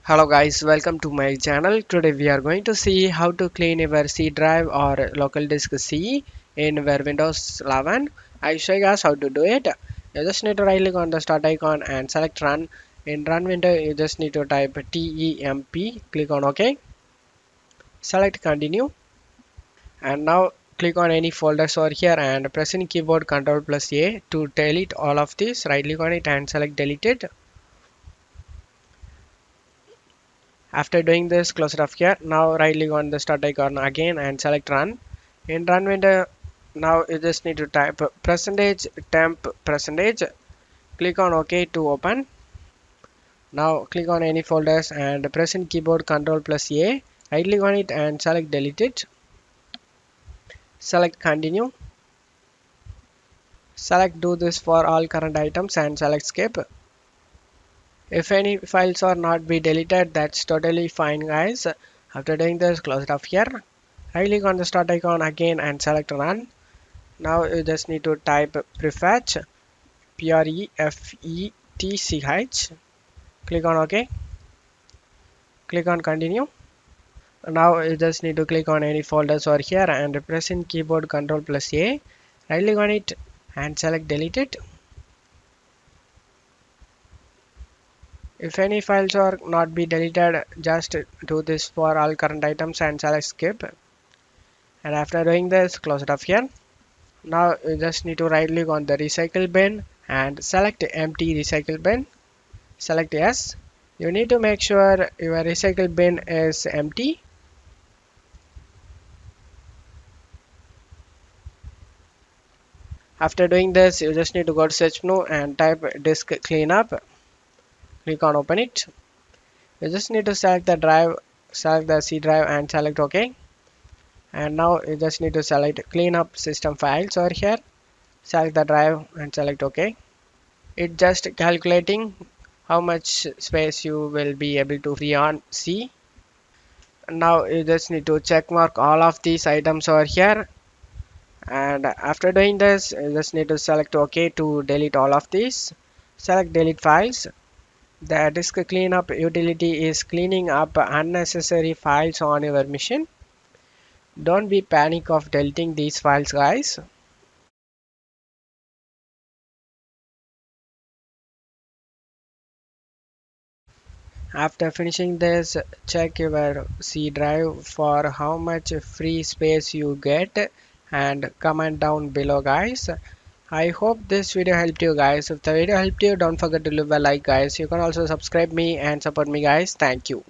Hello guys, welcome to my channel. Today we are going to see how to clean your C drive or local disk C in your Windows 11. I show you guys how to do it. You just need to right click on the start icon and select run. In run window you just need to type temp, click on OK, select continue, and now click on any folders over here and press in keyboard Ctrl plus A to delete all of this. Right click on it and select delete it. After doing this, close it off here. Now right click on the start icon again and select run. In run window, now you just need to type percentage temp percentage. Click on OK to open. Now click on any folders and press in keyboard Ctrl plus A. Right click on it and select delete it. Select continue. Select do this for all current items and select skip. If any files are not be deleted, that's totally fine guys. After doing this, close it off here. Right click on the start icon again and select run. Now you just need to type prefetch, prefetch. Click on OK. Click on continue. Now you just need to click on any folders over here and press in keyboard Ctrl plus A. Right click on it and select delete it. If any files are not be deleted, just do this for all current items and select skip. And after doing this, close it off here. Now you just need to right click on the recycle bin and select empty recycle bin. Select yes. You need to make sure your recycle bin is empty. After doing this, you just need to go to search menu and type disk cleanup. Click on open it. You just need to select the drive, select the C drive and select OK. And now you just need to select clean up system files over here. Select the drive and select OK. It's just calculating how much space you will be able to free on C. Now you just need to check mark all of these items over here. And after doing this, you just need to select OK to delete all of these. Select delete files. The disk cleanup utility is cleaning up unnecessary files on your machine. Don't be panic of deleting these files guys. After finishing this, check your C drive for how much free space you get and comment down below guys. I hope this video helped you guys. If the video helped you, don't forget to leave a like guys. You can also subscribe me and support me guys. Thank you.